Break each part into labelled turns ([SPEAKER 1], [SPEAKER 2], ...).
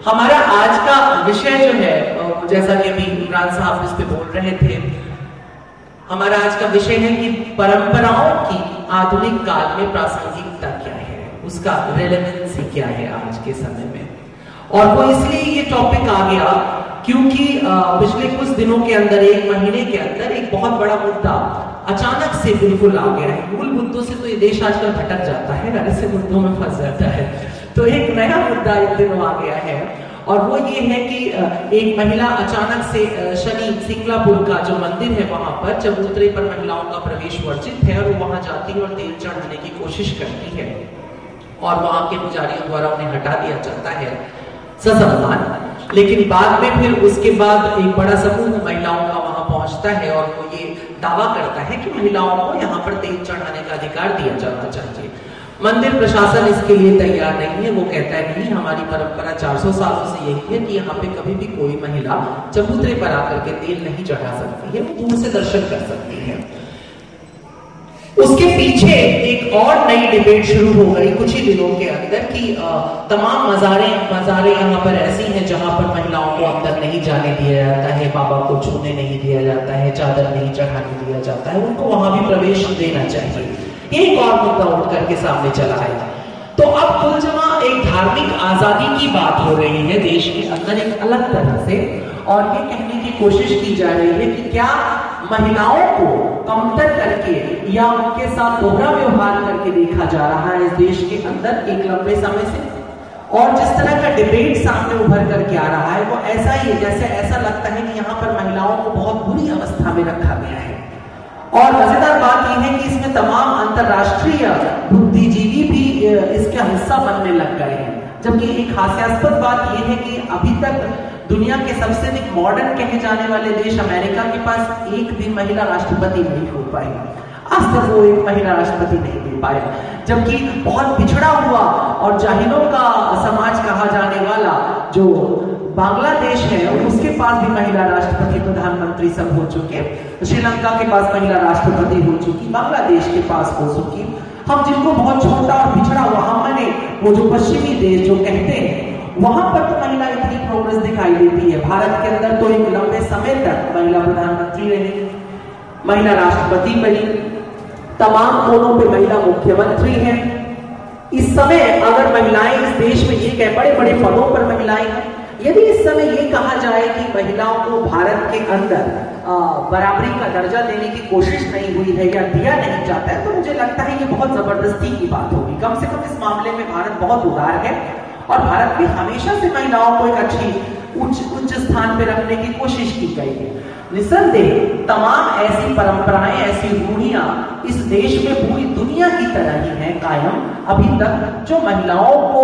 [SPEAKER 1] हमारा आज का विषय जो है, जैसा कि अभी इमरान साहब इस पे बोल रहे थे, हमारा आज का विषय है कि परंपराओं की आधुनिक काल में प्रासंगिकता क्या है, उसका रेलेवेंसी क्या है आज के समय में। और वो इसलिए ये टॉपिक आ गया क्योंकि पिछले कुछ दिनों के अंदर, एक महीने के अंदर एक बहुत बड़ा मुद्दा अचानक से बिल्कुल आ गया है। मूल मुद्दों से तो ये देश आजकल भटक जाता है, ऐसे मुद्दों में फंस जाता है। तो एक नया मुद्दा इन दिनों आ गया है और वो ये है कि एक महिला अचानक से शनि सिंगलापुर का जो मंदिर है वहां पर चबूतरे पर महिलाओं का प्रवेश वर्जित है और वो वहां जाती है और तेल चढ़ाने की कोशिश करती है और वहां के पुजारियों द्वारा उन्हें हटा दिया जाता है ससम्मान। लेकिन बाद में फिर उसके बाद एक बड़ा समूह महिलाओं का वहां पहुंचता है और वो ये दावा करता है कि महिलाओं को यहाँ पर तेल चढ़ाने का अधिकार दिया जाना चाहिए। मंदिर प्रशासन इसके लिए तैयार नहीं है। वो कहता है नहीं, हमारी परंपरा 400 सालों से यही है कि यहाँ पे कभी भी कोई महिला चबूतरे पर आकर के तेल नहीं चढ़ा सकती है, वो दूर से दर्शन कर सकती है। उसके पीछे एक और नई डिबेट शुरू हो गई कुछ ही दिनों के अंदर कि तमाम मज़ारें यहाँ पर ऐसी हैं जहां पर महिलाओं को अंदर नहीं जाने दिया जाता है, बाबा को छूने नहीं दिया जाता है, चादर नहीं चढ़ाने दिया जाता है, उनको वहां भी प्रवेश देना चाहिए। एक और मुद्दा उठ करके सामने चला है। तो अब कुल जमा एक धार्मिक आजादी की बात हो रही है देश के अंदर एक अलग तरह से, और ये कहने की कोशिश की जा रही है कि क्या महिलाओं को कमतर करके या उनके साथ दोहरा व्यवहार करके देखा जा रहा है इस देश के अंदर एक लंबे समय से। और जिस तरह का डिबेट सामने उभर करके आ रहा है वो ऐसा ही है जैसे ऐसा लगता है कि यहाँ पर महिलाओं को बहुत बुरी अवस्था में रखा गया है। और मजेदार बात यह है कि इसमें तमाम अंतरराष्ट्रीय बुद्धिजीवी भी इसका हिस्सा बनने लग गए हैं। जबकि एक हास्यास्पद बात यह है कि अभी तक दुनिया के सबसे अधिक मॉडर्न कहे जाने वाले देश अमेरिका के पास एक भी महिला राष्ट्रपति नहीं हो पाई। आज तक वो एक महिला राष्ट्रपति नहीं मिल पाए। जबकि बहुत पिछड़ा हुआ और जाहिलों का समाज कहा जाने वाला जो बांग्लादेश है उसके पास भी महिला राष्ट्रपति प्रधानमंत्री सब हो चुके। श्रीलंका के पास महिला राष्ट्रपति हो चुकी, बांग्लादेश के पास हो चुकी। हम जिनको बहुत छोटा और पिछड़ा हुआ हमने वो जो पश्चिमी देश जो कहते हैं वहां पर तो महिला इतनी प्रोग्रेस दिखाई देती है। भारत के अंदर तो एक लंबे समय तक महिला प्रधानमंत्री रही, महिला राष्ट्रपति बनी, तमाम कोनों पे महिला मुख्यमंत्री है। इस समय अगर महिलाएं इस देश में एक है बड़े बड़े पदों पर महिलाएं हैं, यदि इस समय ये कहा जाए कि महिलाओं को भारत के अंदर बराबरी का दर्जा देने की कोशिश नहीं हुई है या दिया नहीं जाता है, तो मुझे लगता है ये बहुत जबरदस्ती की बात होगी। कम से कम इस मामले में भारत बहुत उदार है और भारत भी हमेशा से महिलाओं को एक अच्छी उच्च स्थान पे रखने की कोशिश की गई है। निसंदेह तमाम ऐसी परंपराएं, ऐसी रूढ़ियां इस देश में पूरी दुनिया की तरह ही हैं कायम अभी तक, जो महिलाओं को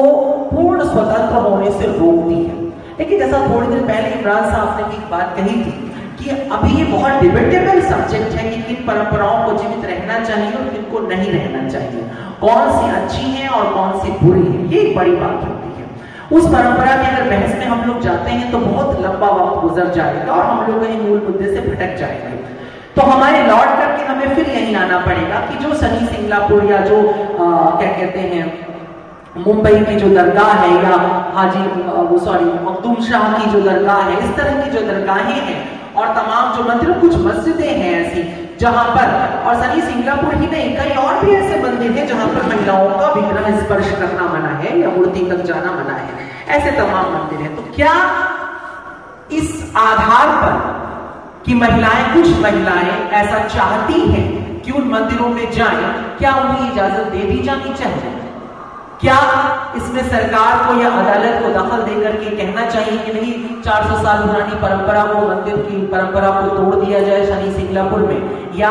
[SPEAKER 1] पूर्ण स्वतंत्र होने से रोकती है। लेकिन जैसा थोड़ी देर पहले इमरान साहब ने एक बात कही थी कि अभी ये बहुत डिबेटेबल सब्जेक्ट है कि किन परंपराओं को जीवित रहना चाहिए और किन को नहीं रहना चाहिए, कौन सी अच्छी है और कौन सी बुरी है, ये एक बड़ी बात होती है। उस परंपरा के अगर बहस में हम लोग जाते हैं तो बहुत लंबा वक्त गुजर जाएगा और हम लोग कहीं मूल मुद्दे से भटक जाएंगे। तो हमारे लौट करके हमें फिर यही आना पड़ेगा कि जो शनि सिंगलापुर या जो क्या कहते हैं मुंबई की जो दरगाह है या मखदूम शाह की जो दरगाह है, इस तरह की जो दरगाहें हैं और तमाम जो मंदिर, कुछ मस्जिदें हैं ऐसी जहां पर, और शनि सिंगलापुर ही नहीं कई और भी ऐसे मंदिर हैं जहां पर महिलाओं का विग्रह स्पर्श करना मना है या मूर्ति तक जाना मना है, ऐसे तमाम मंदिर हैं। तो क्या इस आधार पर कि कुछ महिलाएं ऐसा चाहती हैं कि उन मंदिरों में जाएं, क्या उन्हें इजाजत दे दी जानी चाहिए? क्या इसमें सरकार को या अदालत को दखल देकर के कहना चाहिए कि नहीं 400 साल पुरानी परंपरा को, मंदिर की परंपरा को तोड़ दिया जाए शनि सिंगलापुर में? या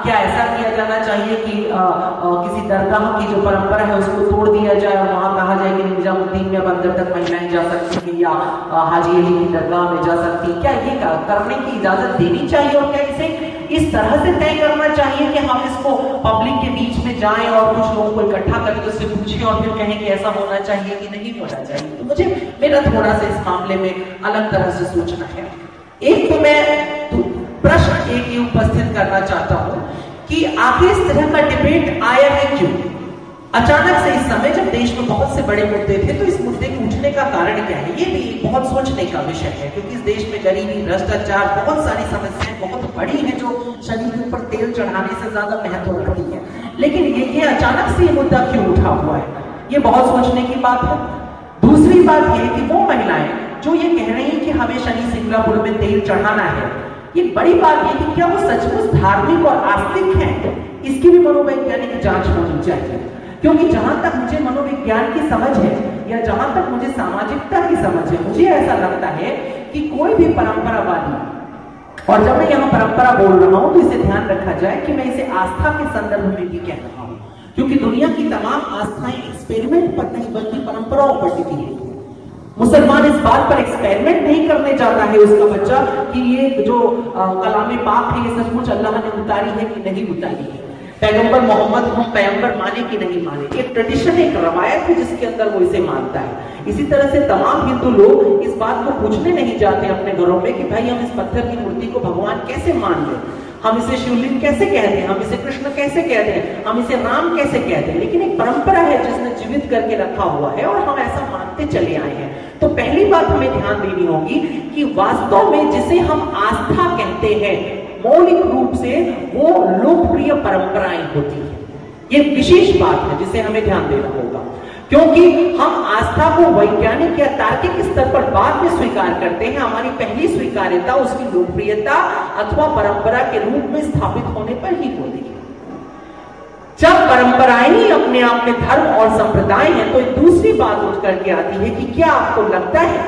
[SPEAKER 1] क्या ऐसा किया जाना चाहिए कि किसी दरगाह की जो परंपरा है उसको तोड़ दिया जाए और वहां कहा जाए कि निजामुद्दीन में अब अंदर तक महिलाएं जा सकती हैं या हाजी अली की दरगाह में जा सकती हैं? क्या ये करने की इजाजत देनी चाहिए और क्या इसे इस तरह से तय करना चाहिए कि हम इसको पब्लिक के बीच में जाएं और कुछ लोगों को इकट्ठा करके उससे पूछें और फिर कहें कि ऐसा होना चाहिए कि नहीं होना चाहिए? तो मुझे मेरा थोड़ा सा इस मामले में अलग तरह से सोचना है। एक तो मैं प्रश्न ये उपस्थित करना चाहता हूं कि आखिर इस तरह का डिबेट आया है क्यों? अचानक से इस समय जब देश में बहुत से बड़े मुद्दे थे, तो इस मुद्दे के उठने का कारण क्या है, ये भी बहुत सोचने का विषय है। क्योंकि इस देश में गरीबी, भ्रष्टाचार, बहुत सारी समस्याएं बहुत बड़ी हैं जो शरीर के ऊपर तेल चढ़ाने से ज्यादा महत्व रखती है। लेकिन ये अचानक से ये मुद्दा क्यों उठा हुआ है, ये बहुत सोचने की बात है। दूसरी बात ये कि वो महिलाएं जो ये कह रही हैं कि हमें शनि सिंगापुर में तेल चढ़ाना है, ये बड़ी बात है कि क्या वो सचमुच धार्मिक और आस्तिक हैं, इसकी भी मनोवैज्ञानिक जांच होनी चाहिए। क्योंकि जहां तक मुझे मनोविज्ञान की समझ है या जहां तक मुझे सामाजिकता की समझ है, मुझे ऐसा लगता है कि कोई भी परंपरावादी, और जब मैं यहाँ परंपरा बोल रहा हूं तो इसे ध्यान रखा जाए कि मैं इसे आस्था के संदर्भ में भी कह रहा हूं, क्योंकि दुनिया की तमाम आस्थाएं एक्सपेरिमेंट पर नहीं बल्कि परंपराओं पर टिकी है। मुसलमान इस बात पर एक्सपेरिमेंट नहीं करने चाहता है उसका बच्चा कि ये जो कलाम पाक है ये सचमुच अल्लाह ने उतारी है कि नहीं उतारी है, पैगंबर मोहम्मद को पैगंबर माने कि नहीं माने। एक ट्रेडिशन, एक रवायत है जिसके अंदर वो इसे मानता है। इसी तरह से तमाम हिंदू लोग इस बात को पूछने नहीं जाते अपने घरों में कि भाई हम इस पत्थर की मूर्ति को भगवान कैसे मान लें, हम इसे शिवलिंग कैसे कहते हैं, हम इसे कृष्ण कैसे कहते हैं, हम इसे राम कैसे कहते हैं। लेकिन एक परंपरा है जिसने जीवित करके रखा हुआ है और हम ऐसा मानते चले आए हैं। तो पहली बात हमें ध्यान देनी होगी कि वास्तव में जिसे हम आस्था कहते हैं, मौलिक रूप से वो लोकप्रिय परंपराएं होती है। ये विशेष बात है जिसे हमें ध्यान देना होगा, क्योंकि हम आस्था को वैज्ञानिक या तार्किक स्तर पर बाद में स्वीकार करते हैं। हमारी पहली स्वीकार्यता उसकी लोकप्रियता अथवा परंपरा के रूप में स्थापित होने पर ही होती है। जब परंपराएं ही अपने आप में धर्म और संप्रदाय हैं, तो एक दूसरी बात उठ करके आती है कि क्या आपको लगता है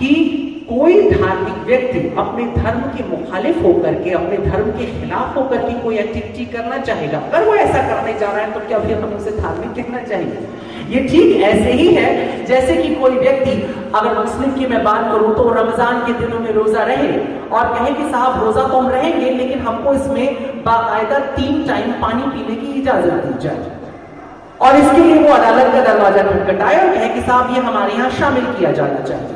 [SPEAKER 1] कि कोई धार्मिक व्यक्ति अपने धर्म के मुखालिफ होकर के, अपने धर्म के खिलाफ होकर के कोई एक्टिविटी करना चाहेगा? अगर वो ऐसा करने जा रहा है तो क्या फिर हम उसे धार्मिक कहना चाहिए? ये ठीक ऐसे ही है जैसे कि कोई व्यक्ति, अगर मुस्लिम की मैं बात करूं तो रमजान के दिनों में रोजा रहे और कहे कि साहब रोजा तो हम रहेंगे लेकिन हमको इसमें बाकायदा 3 टाइम पानी पीने की इजाजत दी जाए, और इसके लिए वो अदालत का दरवाजा खटखटाए और कहे कि साहब ये हमारे यहाँ शामिल किया जाना चाहिए,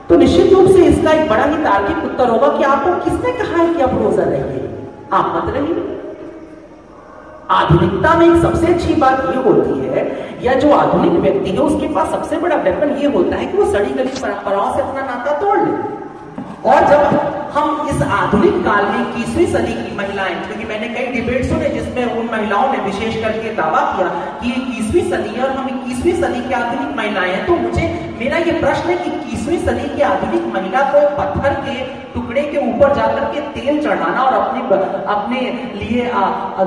[SPEAKER 1] तो निश्चित रूप से इसका एक बड़ा ही तार्किक उत्तर होगा कि आपको किसने कहा है कि आप रोजा रहिए, आप मत रहिए। आधुनिकता में एक सबसे अच्छी बात ये होती है, या जो आधुनिक व्यक्ति है उसके पास सबसे बड़ा वेपन ये होता है कि वो सड़ी गली परंपराओं से अपना नाता तोड़ ले। और जब हम इस आधुनिक काल में 21वीं सदी की महिलाएं, क्योंकि मैंने कई डिबेट सुने जिसमें उन महिलाओं ने विशेष करके दावा किया कि 21वीं सदी है और हम 21वीं सदी की आधुनिक महिलाएं हैं, तो मुझे मेरा ये प्रश्न है कि 21वीं सदी की आधुनिक महिला को पत्थर के टुकड़े के ऊपर जाकर के तेल चढ़ाना और अपने लिए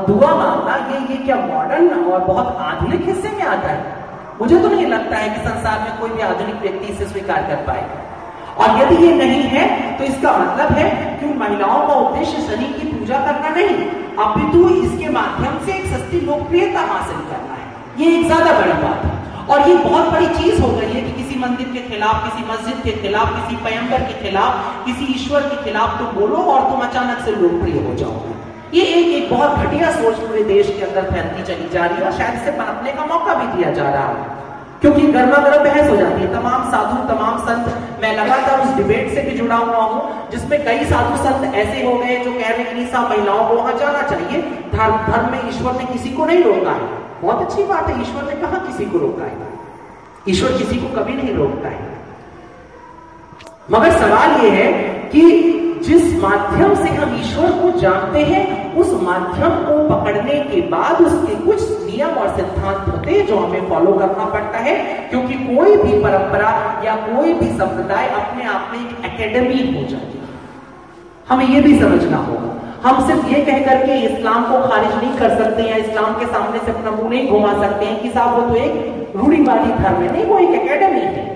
[SPEAKER 1] दुआ मांगना, ये क्या मॉडर्न और बहुत आधुनिक हिस्से में आता है? मुझे तो नहीं लगता है कि संसार में कोई भी आधुनिक व्यक्ति इसे स्वीकार कर पाएगा। और यदि ये नहीं है तो इसका मतलब है कि महिलाओं का उद्देश्य शनि की पूजा करना नहीं, अपितु इसके माध्यम से एक सस्ती लोकप्रियता हासिल करना है। ये एक ज्यादा बड़ी बात है और ये बहुत बड़ी चीज हो गई है कि किसी मंदिर के खिलाफ, किसी मस्जिद के खिलाफ, किसी पैगंबर के खिलाफ, किसी ईश्वर के खिलाफ तुम बोलो और तुम अचानक से लोकप्रिय हो जाओगे। ये एक बहुत घटिया सोच पूरे देश के अंदर फैलती चली जा रही है और शायद इसे पनपने का मौका भी दिया जा रहा है, क्योंकि गर्मा गर्म बहस हो जाती है। तमाम साधु, तमाम संत, मैं लगातार उस डिबेट से भी जुड़ा हुआ हूं जिसमें कई साधु संत ऐसे हो गए जो कह रहे हैं कि महिलाओं को वहां जाना चाहिए, धर्म में ईश्वर ने किसी को नहीं रोका है। बहुत अच्छी बात है, ईश्वर ने कहा किसी को रोका है? ईश्वर किसी को कभी नहीं रोकता है। मगर सवाल यह है कि जिस माध्यम से हम ईश्वर को जानते हैं उस माध्यम को पकड़ने के बाद उसके कुछ नियम और सिद्धांत होते हैं जो हमें फॉलो करना पड़ता है, क्योंकि कोई भी परंपरा या कोई भी संप्रदाय अपने आप में एक एकेडमी हो जाती है। हमें यह भी समझना होगा, हम सिर्फ ये कह करके इस्लाम को खारिज नहीं कर सकते या इस्लाम के सामने से अपना मुंह नहीं घुमा सकते हैं कि साहब वो तो एक रूढ़िवादी धर्म है। नहीं, वो एक एकेडमी है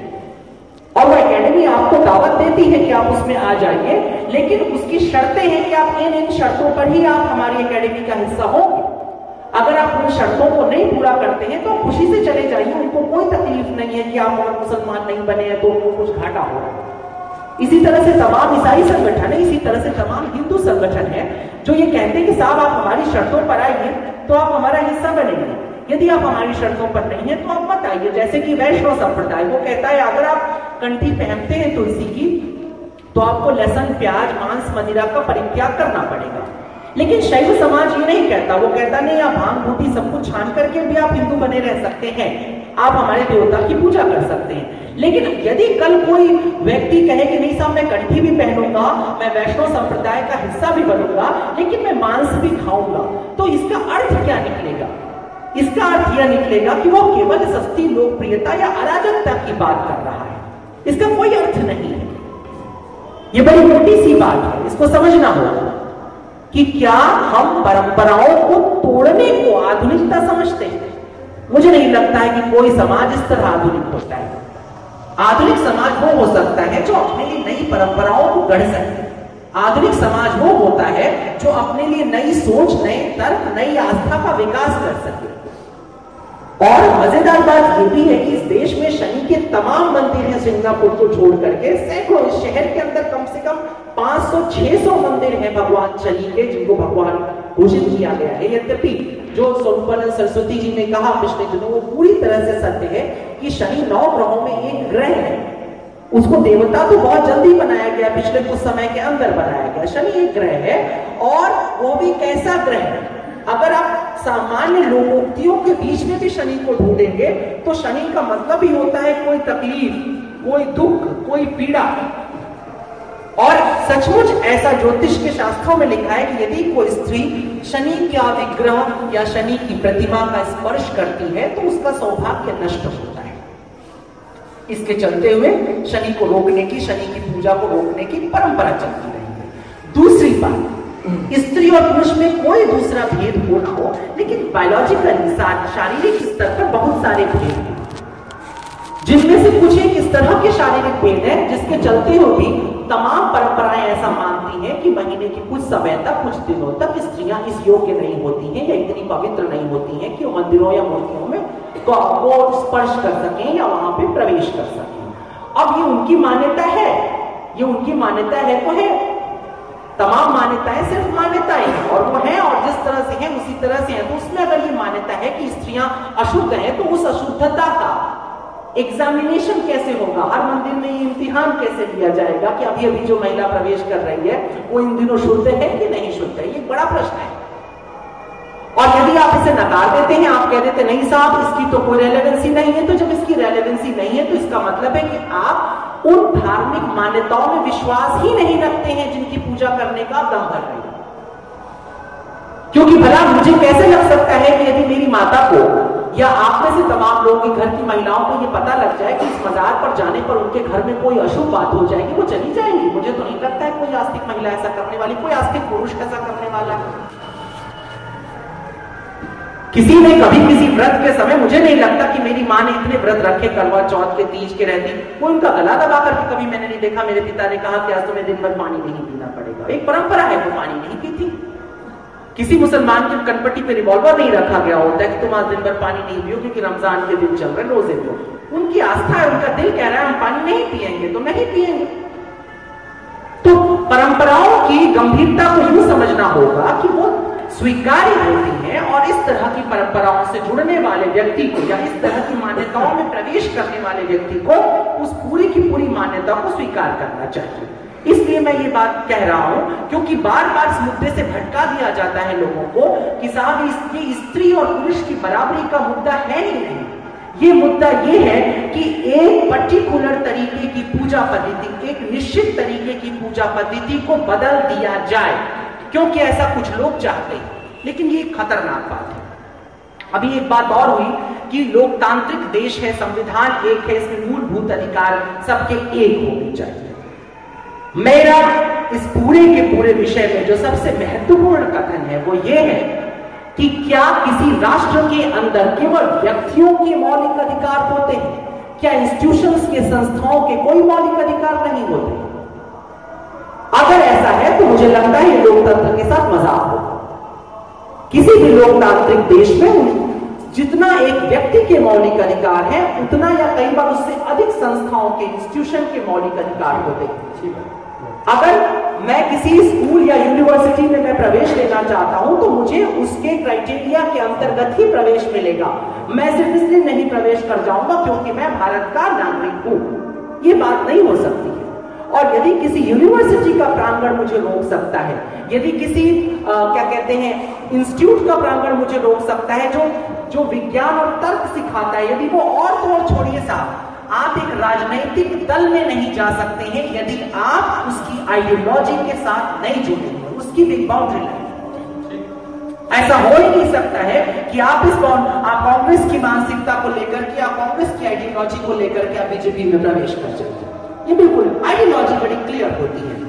[SPEAKER 1] और वो एकेडमी आपको दावत देती है कि आप उसमें आ जाइए, लेकिन उसकी शर्तें हैं कि आप इन शर्तों पर ही आप हमारी एकेडमी का हिस्सा होंगे। अगर आप उन शर्तों को नहीं पूरा करते हैं तो खुशी से चले जाइए, उनको कोई तकलीफ नहीं है कि आप अगर मुसलमान नहीं बने हैं तो उनको कुछ घाटा हो रहा है। इसी तरह से तमाम ईसाई संगठन है, इसी तरह से तमाम हिंदू संगठन है जो ये कहते हैं कि साहब आप हमारी शर्तों पर आइए तो आप हमारा हिस्सा बनेंगे, यदि आप हमारी शर्तों पर नहीं है तो आप मत आइए। जैसे कि वैष्णव संप्रदाय वो कहता है अगर आप कंठी पहनते हैं तुलसी की तो आपको लहसुन, प्याज, मांस, मदिरा का परित्याग करना पड़ेगा।
[SPEAKER 2] लेकिन शैव समाज ये नहीं कहता, वो कहता नहीं आप भांग बूटी सब कुछ छान करके भी आप हिंदू बने रह सकते हैं, आप हमारे देवता की पूजा कर सकते हैं। लेकिन यदि कल कोई व्यक्ति कहे कि नहीं साहब मैं कंठी भी पहनूंगा, मैं वैष्णव संप्रदाय का हिस्सा भी बनूंगा, लेकिन मैं मांस भी खाऊंगा, तो इसका अर्थ क्या निकलेगा? इसका अर्थ यह निकलेगा कि वो केवल सस्ती लोकप्रियता या अराजकता की बात कर रहा है, इसका कोई अर्थ नहीं है। ये बड़ी मोटी सी बात है, इसको समझना होगा कि क्या हम परंपराओं को तोड़ने को आधुनिकता समझते हैं? मुझे नहीं लगता है कि कोई समाज इस तरह आधुनिक होता है। आधुनिक समाज वो हो सकता है जो अपने लिए नई परंपराओं को गढ़ सके। आधुनिक समाज वो होता है जो अपने लिए नई सोच, नए तर्क, नई आस्था का विकास कर सके। और मजेदार बात यह भी है कि इस देश में शनि के तमाम मंदिर हैं, सिंगापुर को छोड़ करके सैकड़ों, इस शहर के अंदर कम से कम 500-600 मंदिर हैं भगवान शनि के, जिनको भगवान घोषित किया गया है। यद्यपि जो स्वरूपानंद सरस्वती जी ने कहा पिछले दिनों, वो पूरी तरह से सत्य है कि शनि 9 ग्रहों में एक ग्रह है। उसको देवता तो बहुत जल्दी बनाया गया, पिछले कुछ समय के अंदर बनाया गया। शनि एक ग्रह है, और वो भी कैसा ग्रह है? अगर आप सामान्य लोकोक्तियों के बीच में भी शनि को ढूंढेंगे तो शनि का मतलब ही होता है कोई तकलीफ, कोई दुख, कोई पीड़ा। और सचमुच ऐसा ज्योतिष के शास्त्रों में लिखा है कि यदि कोई स्त्री शनि का विग्रह या शनि की प्रतिमा का स्पर्श करती है तो उसका सौभाग्य नष्ट होता है। इसके चलते हुए शनि को रोकने की, शनि की पूजा को रोकने की परंपरा चलती रही है। दूसरी बात, स्त्री और पुरुष में कोई दूसरा भेद हो ना हो, लेकिन बायोलॉजिकली, शारीरिक स्तर पर बहुत सारे भेद हैं, जिनमें से कुछ एक इस तरह के शारीरिक भेद हैं जिसके चलते हुए भी तमाम परंपराएं ऐसा मानती हैं कि महीने के कुछ समय तक, कुछ दिनों तक स्त्रियां इस योग्य नहीं होती हैं या इतनी पवित्र नहीं होती हैं कि वो मंदिरों या मूर्तियों में को स्पर्श कर सकें या वहां पे प्रवेश कर सकें। अब ये उनकी मान्यता है, ये उनकी मान्यता है तो है। तमाम मान्यताएं सिर्फ मान्यताएं हैं, और वो हैं और जिस तरह से हैं उसी तरह से हैं। तो उसमें अगर ये मान्यता है कि स्त्रियां अशुद्ध हैं, तो उस अशुद्धता का एग्जामिनेशन कैसे होगा? हर मंदिर में ये इम्तिहान कैसे लिया जाएगा कि अभी अभी जो महिला प्रवेश कर रही है वो इन दिनों शुद्ध है कि नहीं शुद्ध है? ये बड़ा प्रश्न है। और यदि आप इसे नकार देते हैं, आप कह देते नहीं साहब इसकी तो कोई रेलेवेंसी नहीं है, तो जब इसकी रेलेवेंसी नहीं है तो इसका मतलब है कि आप उन धार्मिक मान्यताओं में विश्वास ही नहीं रखते हैं जिनकी पूजा करने का दम भर रहे हैं। क्योंकि भला मुझे कैसे लग सकता है कि यदि मेरी माता को या आप में से तमाम लोगों के घर की महिलाओं को यह पता लग जाए कि इस मजार पर जाने पर उनके घर में कोई अशुभ बात हो जाएगी, वो चली जाएंगी? मुझे तो नहीं लगता है कोई आस्तिक महिला ऐसा करने वाली, कोई आस्तिक पुरुष ऐसा करने वाला है। किसी ने कभी किसी व्रत के समय, मुझे नहीं लगता कि मेरी माँ ने इतने व्रत रखे करवा चौथ के, तीज के रहती, वो उनका गला दबा करके कभी मैंने नहीं देखा। मेरे पिता ने कहा कि आज तुम्हें दिन भर पानी नहीं पीना पड़ेगा। एक परंपरा है, वो पानी नहीं पीती। किसी मुसलमान की कनपट्टी पे रिवॉल्वर नहीं रखा गया होता है कि तुम आज दिन भर पानी नहीं पियो क्योंकि रमजान के दिन चल रहे, रोजे पे। उनकी आस्था है, उनका दिल कह रहा है हम पानी नहीं पिएंगे तो नहीं पिएंगे। तो परंपराओं की गंभीरता को यूं समझना होगा कि वो स्वीकार्य होती है, और इस तरह की परंपराओं से जुड़ने वाले व्यक्ति को या इस तरह की मान्यताओं में प्रवेश करने वाले व्यक्ति को उस पूरी की पूरी मान्यता को स्वीकार करना चाहिए। इसलिए मैं ये बात कह रहा हूं क्योंकि बार बार इस मुद्दे से भटका दिया जाता है लोगों को कि साहब ये स्त्री और पुरुष की बराबरी का मुद्दा है ही नहीं। ये मुद्दा ये है कि एक पर्टिकुलर तरीके की पूजा पद्धति, एक निश्चित तरीके की पूजा पद्धति को बदल दिया जाए, क्योंकि ऐसा कुछ लोग चाहते हैं। लेकिन ये खतरनाक बात है। अभी एक बात और हुई कि लोकतांत्रिक देश है, संविधान एक है, इसमें मूलभूत अधिकार सबके एक होने चाहिए। मेरा इस पूरे के पूरे विषय में जो सबसे महत्वपूर्ण कथन है वो ये है कि क्या किसी राष्ट्र के अंदर केवल व्यक्तियों के मौलिक अधिकार होते हैं? क्या इंस्टीट्यूशंस के, संस्थाओं के कोई मौलिक अधिकार नहीं होते? अगर ऐसा है तो मुझे लगता है ये लोकतंत्र के साथ मजाक होगा। किसी भी लोकतांत्रिक देश में जितना एक व्यक्ति के मौलिक अधिकार है उतना या कई बार उससे अधिक संस्थाओं के, इंस्टीट्यूशन के मौलिक अधिकार होते हैं। अगर मैं किसी स्कूल या यूनिवर्सिटी में मैं प्रवेश लेना चाहता हूं तो मुझे उसके क्राइटेरिया के अंतर्गत ही प्रवेश मिलेगा। मैं सिर्फ इसलिए नहीं प्रवेश कर जाऊंगा क्योंकि मैं भारत का नागरिक हूं। यह बात नहीं हो सकती है। और यदि किसी यूनिवर्सिटी का प्रांगण मुझे रोक सकता है, यदि किसी क्या कहते हैं इंस्टीट्यूट का प्रांगण मुझे रोक सकता है जो विज्ञान और तर्क सिखाता है, यदि वो और छोड़िए साहब, आप एक राजनीतिक दल में नहीं जा सकते हैं यदि आप उसकी आइडियोलॉजी के साथ नहीं जुड़ेंगे, उसकी भी बाउंड्री लाइन। ऐसा हो ही नहीं सकता है कि आप कांग्रेस की मानसिकता को लेकर के, आप कांग्रेस की आइडियोलॉजी को लेकर के आप बीजेपी में प्रवेश कर जाए। ये बिल्कुल आइडियोलॉजी बड़ी क्लियर होती है।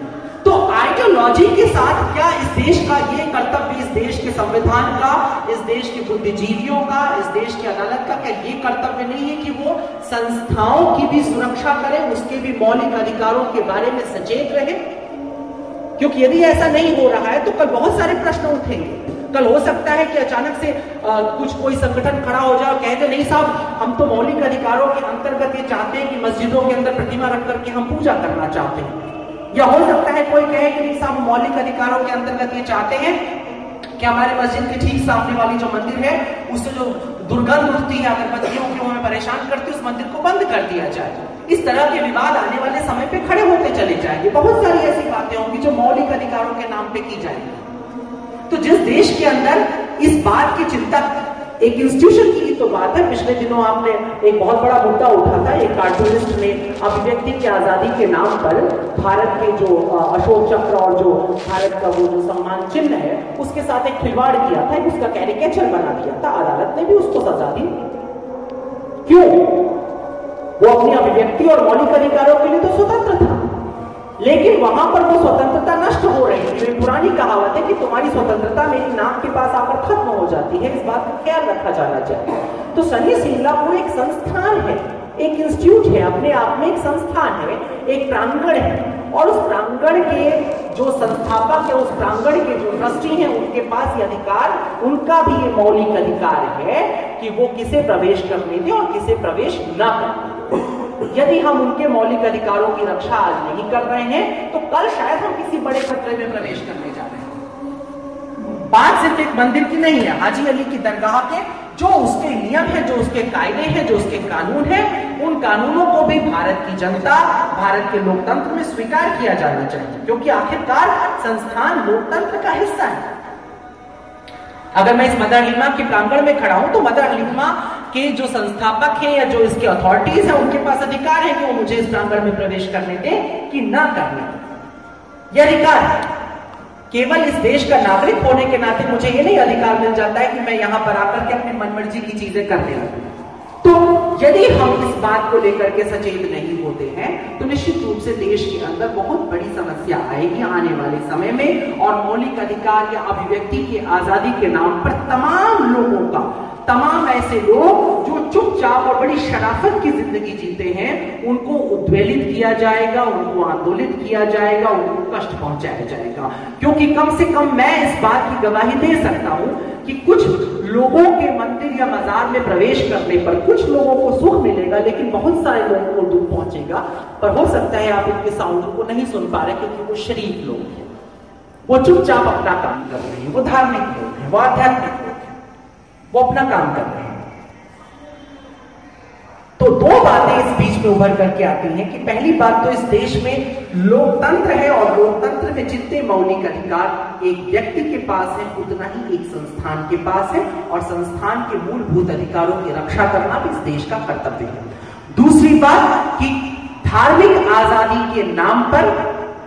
[SPEAKER 2] तो आइडियोलॉजी के साथ क्या इस देश का ये कर्तव्य, इस देश के संविधान का, इस देश के बुद्धिजीवियों का, इस देश की अदालत का क्या ये कर्तव्य नहीं है कि वो संस्थाओं की भी सुरक्षा करे, उसके भी मौलिक अधिकारों के बारे में सचेत रहे? क्योंकि यदि ऐसा नहीं हो रहा है तो कल बहुत सारे प्रश्न उठेंगे। कल हो सकता है कि अचानक से कोई संगठन खड़ा हो जाए और कह दे नहीं साहब हम तो मौलिक अधिकारों के अंतर्गत ये चाहते हैं कि मस्जिदों के अंदर प्रतिमा रख करके हम पूजा करना चाहते हैं। या हो सकता है कोई कहे कि नहीं साहब मौलिक अधिकारों के अंतर्गत ये चाहते हैं कि हमारे मस्जिद के ठीक सामने वाली जो मंदिर है उससे जो दुर्गंध उठती है अगरबत्तियों की, हमें परेशान करती है, उस मंदिर को बंद कर दिया जाए। इस तरह के विवाद आने वाले समय पे खड़े होते चले जाएंगे। बहुत सारी ऐसी बातें होंगी जो मौलिक अधिकारों के नाम पे की जाएंगी। तो जिस देश के अंदर इस बात की चिंता, एक इंस्टीट्यूशन की तो बात है, पिछले दिनों आपने एक बहुत बड़ा मुद्दा उठा था, एक कार्टूनिस्ट ने अभिव्यक्ति की आजादी के नाम पर भारत के जो अशोक चक्र और जो भारत का वो जो सम्मान चिन्ह है उसके साथ एक खिलवाड़ किया था, उसका कैरिकेचर बना दिया था। अदालत ने भी उसको सजा दी। क्यों? वो अपनी अभिव्यक्ति और मौलिक अधिकारों के लिए तो स्वतंत्र था, लेकिन वहां पर वो स्वतंत्रता नष्ट हो रही थी। एक पुरानी कहावत है कि तुम्हारी स्वतंत्रता मेरी नाक के पास आकर खत्म हो जाती है, इस बात का ख्याल रखा जाना चाहिए। तो सनी सिंगलापुर एक संस्थान है, एक इंस्टीट्यूट है, अपने आप में एक संस्थान है, एक प्रांगण है, और उस प्रांगण के जो संस्थापक है, उस प्रांगण के जो ट्रस्टी हैं, उनके पास ये अधिकार, उनका भी ये मौलिक अधिकार है कि वो किसे प्रवेश करने दें और किसे प्रवेश न करने। यदि हम उनके मौलिक अधिकारों की रक्षा आज नहीं कर रहे हैं तो कल शायद हम किसी बड़े खतरे में प्रवेश करने जा रहे हैं। बात सिर्फ एक मंदिर की नहीं है, हाजी अली की दरगाह के जो उसके नियम है, जो उसके कायदे हैं, जो उसके कानून है, उन कानूनों को भी भारत की जनता, भारत के लोकतंत्र में स्वीकार किया जाना चाहिए, क्योंकि आखिरकार संस्थान लोकतंत्र का हिस्सा है। अगर मैं इस मदर हलीमा के प्रांगण में खड़ा हूं तो मदर हलीमा के जो संस्थापक हैं या जो इसके अथॉरिटीज हैं उनके पास अधिकार है कि वो मुझे इस प्रांगण में प्रवेश करने दें कि ना करने दें। यह अधिकार है। केवल इस देश का नागरिक होने के नाते मुझे ये नहीं अधिकार मिल जाता है कि मैं यहां पर आकर के अपनी मनमर्जी की चीजें करने लगूं। तो यदि हम इस बात को लेकर के सचेत नहीं होते हैं तो निश्चित रूप से देश के अंदर बहुत बड़ी समस्या आएगी आने वाले समय में। और मौलिक अधिकार या अभिव्यक्ति की आजादी के नाम पर तमाम लोगों का, तमाम ऐसे लोग जो चुपचाप और बड़ी शराफत की जिंदगी जीते हैं, उनको उद्वेलित किया जाएगा, उनको आंदोलित किया जाएगा, उनको कष्ट पहुंचाया जाएगा। क्योंकि कम से कम मैं इस बात की गवाही दे सकता हूं कि कुछ लोगों के मंदिर या मजार में प्रवेश करने पर कुछ लोगों को सुख मिलेगा, लेकिन बहुत सारे लोगों को दुख पहुंचेगा। पर हो सकता है आप उनके साउंड को नहीं सुन पा रहे क्योंकि वो शरीफ लोग हैं, वो चुपचाप अपना काम कर रहे हैं, वो धार्मिक लोग हैं, वो आध्यात्मिक लोग हैं, वो अपना काम कर रहे हैं। तो दो बातें इस बीच में उभर करके आती हैं कि पहली बात तो इस देश में लोकतंत्र है और लोकतंत्र में जितने मौलिक अधिकार एक व्यक्ति के पास है उतना ही एक संस्थान के पास है, और संस्थान के मूलभूत अधिकारों की रक्षा करना भी इस देश का कर्तव्य है। दूसरी बात कि धार्मिक आजादी के नाम पर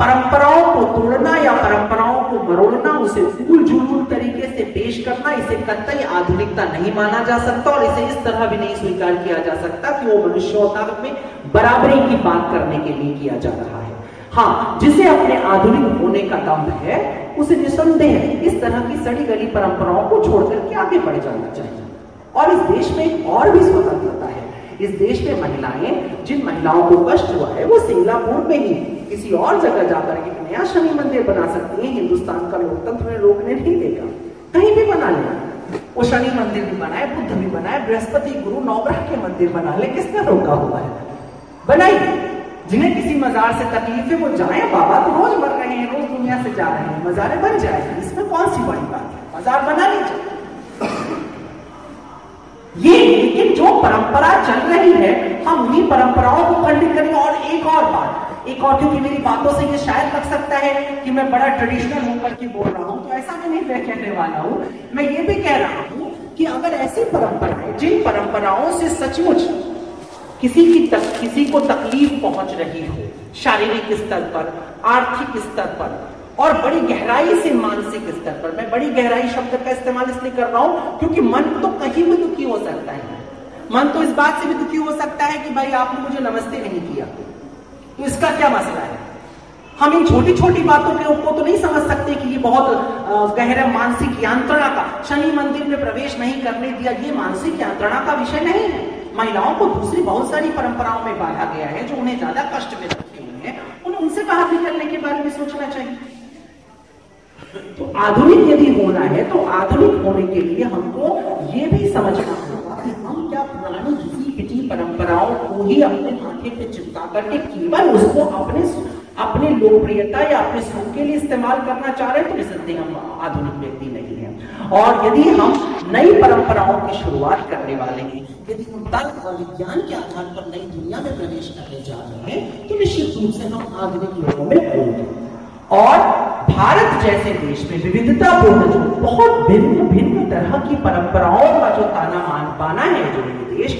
[SPEAKER 2] परंपराओं को तोड़ना या परंपराओं को मरोड़ना, उसे उलझुल तरीके से पेश करना, इसे कतई आधुनिकता नहीं माना जा सकता और इसे इस तरह भी नहीं स्वीकार किया जा सकता कि वो मनुष्यता में बराबरी की बात करने के लिए किया जा रहा है। हाँ, जिसे अपने आधुनिक होने का दम है उसे निसंदेह इस तरह की सड़ी गली परंपराओं को छोड़कर के आगे बढ़ जाना चाहिए। और इस देश में एक और भी स्वतंत्रता है। इस देश में महिलाएं, जिन महिलाओं को कष्ट हुआ है, वो सिंगापुर में ही किसी और जगह जाकर एक नया शनि मंदिर बना सकती हैं। हिंदुस्तान का लोकतंत्र में रोकने नहीं देगा, कहीं भी बना ले। वो शनि मंदिर भी बनाए, बुद्ध भी बनाए, बृहस्पति गुरु नवग्रह के मंदिर बना ले, किसने रोका हुआ है? बनाइए। जिन्हें किसी मजार से तकलीफ है वो जाए, बाबा तो रोज मर रहे हैं, रोज दुनिया से जा रहे हैं, मजारें बन जाएंगी, इसमें कौन सी बड़ी बात है? मजार बना लीजिए। ये लेकिन जो परंपरा चल रही है हम उन्हीं परंपराओं को खंडित करें। और एक और बात, एक और क्योंकि मेरी बातों से ये शायद लग सकता है कि मैं बड़ा ट्रेडिशनल होकर के बोल रहा हूं, तो ऐसा मैं नहीं कहने वाला हूं। मैं ये भी कह रहा हूं कि अगर ऐसी परंपराएं, जिन परंपराओं से सचमुच किसी को तकलीफ पहुंच रही हो, शारीरिक स्तर पर, आर्थिक स्तर पर और बड़ी गहराई से मानसिक स्तर पर, मैं बड़ी गहराई शब्द का इस्तेमाल इसलिए कर रहा हूं क्योंकि मन तो कहीं भी दुखी हो सकता है। मन तो इस बात से भी दुखी हो सकता है कि भाई आपने मुझे नमस्ते नहीं किया, तो इसका क्या मसला है। हम इन छोटी छोटी बातों के ऊपर तो नहीं समझ सकते कि ये बहुत गहरा मानसिक यांत्रणा का, शनि मंदिर में प्रवेश नहीं करने दिया, ये मानसिक यांत्रणा का विषय नहीं है। महिलाओं को दूसरी बहुत सारी परंपराओं में बांधा गया है जो उन्हें ज्यादा कष्ट में रखे हुए हैं, उन्हें उनसे बाहर निकलने के बारे में सोचना चाहिए। तो आधुनिक यदि होना है तो आधुनिक होने के लिए हमको ये भी समझना होगा कि हम क्या पुरानी घिसी पिटी परंपराओं को ही अपने माथे पे चिपका करके केवल उसको अपने लोकप्रियता या अपने सुख के लिए इस्तेमाल करना चाह रहे हैं, तो इससे हम आधुनिक व्यक्ति नहीं है। और यदि हम नई परंपराओं की शुरुआत करने वाले हैं, यदि हम तर्क और विज्ञान के आधार पर नई दुनिया में प्रवेश करने जा रहे हैं, तो निश्चित रूप से हम आधुनिक लोगों में होंगे। और भारत जैसे देश में विविधतापूर्ण जो बहुत भिन्न भिन्न तरह की परंपराओं का जो ताना बाना है जो ये देश,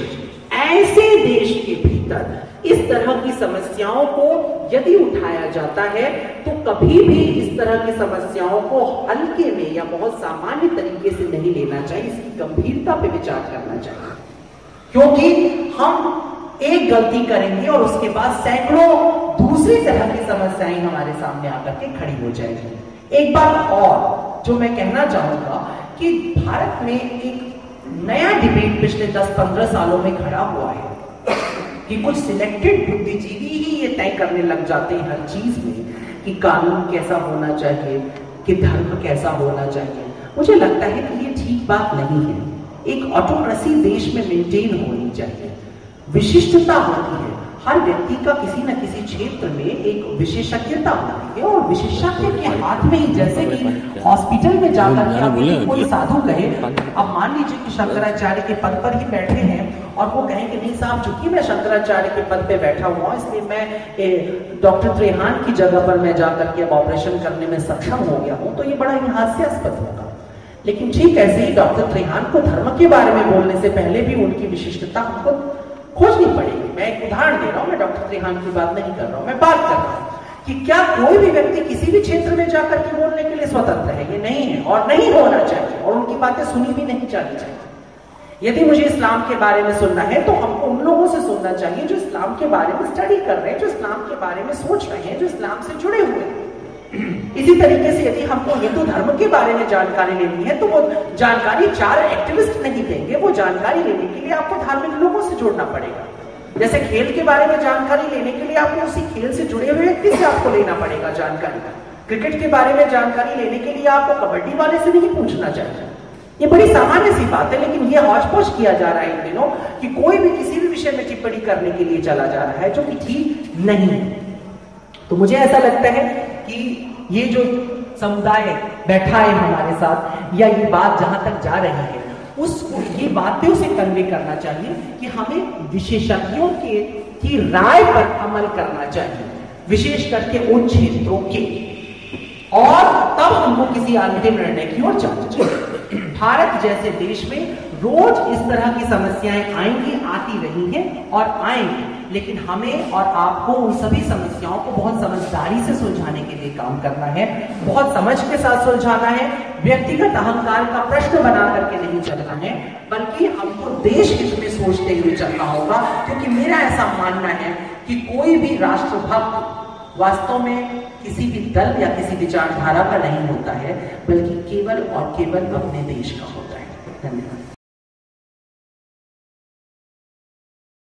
[SPEAKER 2] ऐसे देश के भीतर इस तरह की समस्याओं को यदि उठाया जाता है तो कभी भी इस तरह की समस्याओं को हल्के में या बहुत सामान्य तरीके से नहीं लेना चाहिए, इसकी गंभीरता पे विचार करना चाहिए। क्योंकि हम एक गलती करेंगे और उसके बाद सैकड़ों दूसरी तरह की समस्याएं हमारे सामने आकर के खड़ी हो जाएगी। एक बात और जो मैं कहना चाहूंगा कि भारत में एक नया डिबेट पिछले 10-15 सालों में खड़ा हुआ है कि कुछ सिलेक्टेड बुद्धिजीवी ही ये तय करने लग जाते हैं हर चीज में कि कानून कैसा होना चाहिए, कि धर्म कैसा होना चाहिए। मुझे लगता है कि ये ठीक बात नहीं है। एक ऑटोक्रेसी देश में मेंटेन होनी चाहिए, विशिष्टता होती है, हर व्यक्ति का किसी न किसी क्षेत्र में एक विशेषज्ञता होती है और विशेषज्ञ के हाथ में ही, जैसे कि हॉस्पिटल में जाकर के हमें कोई साधु कहे, अब मान लीजिए कि शंकराचार्य के पद पर ही बैठे हैं और वो कहें कि नहीं साहब चूंकि मैं शंकराचार्य के पद पे बैठा हुआ इसलिए मैं डॉक्टर त्रेहान की जगह पर मैं जाकर के अब ऑपरेशन करने में सक्षम हो गया हूं, तो ये बड़ा ही हास्यास्पद होगा। लेकिन ठीक ऐसे ही डॉक्टर त्रेहान को धर्म के बारे में बोलने से पहले भी उनकी विशिष्टता हमको खोजनी पड़ेगी। मैं एक उदाहरण दे रहा हूं, मैं डॉक्टर त्रेहान की बात नहीं कर रहा हूं, मैं बात कर रहा हूं कि क्या कोई भी व्यक्ति किसी भी क्षेत्र में जाकर के बोलने के लिए स्वतंत्र है? ये नहीं है और नहीं होना चाहिए और उनकी बातें सुनी भी नहीं जानी चाहिए। यदि मुझे इस्लाम के बारे में सुनना है तो हमको उन लोगों से सुनना चाहिए जो इस्लाम के बारे में स्टडी कर रहे हैं, जो इस्लाम के बारे में सोच रहे हैं, जो इस्लाम से जुड़े हुए हैं। इसी तरीके से यदि हमको हिंदू धर्म के बारे में जानकारी लेनी है तो वो जानकारी 4 एक्टिविस्ट नहीं देंगे, वो जानकारी लेने के लिए आपको धार्मिक लोगों से जुड़ना पड़ेगा। जैसे खेल के बारे में जानकारी लेने के लिए आपको उसी खेल से जुड़े हुए व्यक्ति से आपको लेना पड़ेगा जानकारी। क्रिकेट के बारे में जानकारी लेने के लिए आपको कबड्डी वाले से नहीं पूछना चाहिए। ये बड़ी सामान्य सी बात है, लेकिन ये हौच-पौच किया जा रहा है इन दिनों कि कोई भी किसी भी विषय में टिप्पणी करने के लिए चला जा रहा है, जो कि ठीक नहीं है। तो मुझे ऐसा लगता है कि ये जो समुदाय बैठा है हमारे साथ, या ये बात जहां तक जा रही है उसको ये बातें उसे कन्वे करना चाहिए कि हमें विशेषज्ञों की राय पर अमल करना चाहिए, विशेष करके उन क्षेत्रों के, और तब हमको किसी अंतिम निर्णय की ओर जाना चाहिए। भारत जैसे देश में रोज इस तरह की समस्याएं आएंगी, आती रही हैं और आएंगी, लेकिन हमें और आपको उन सभी समस्याओं को बहुत समझदारी से सुलझाने के लिए काम करना है, बहुत समझ के साथ सुलझाना है, व्यक्तिगत अहंकार का प्रश्न बना करके नहीं चलना है, बल्कि हमको देश हित में सोचते हुए चलना होगा। क्योंकि मेरा ऐसा मानना है कि कोई भी राष्ट्रभक्त वास्तव में किसी भी दल या किसी विचारधारा का नहीं होता है, बल्कि केवल और केवल अपने देश का होता है। धन्यवाद।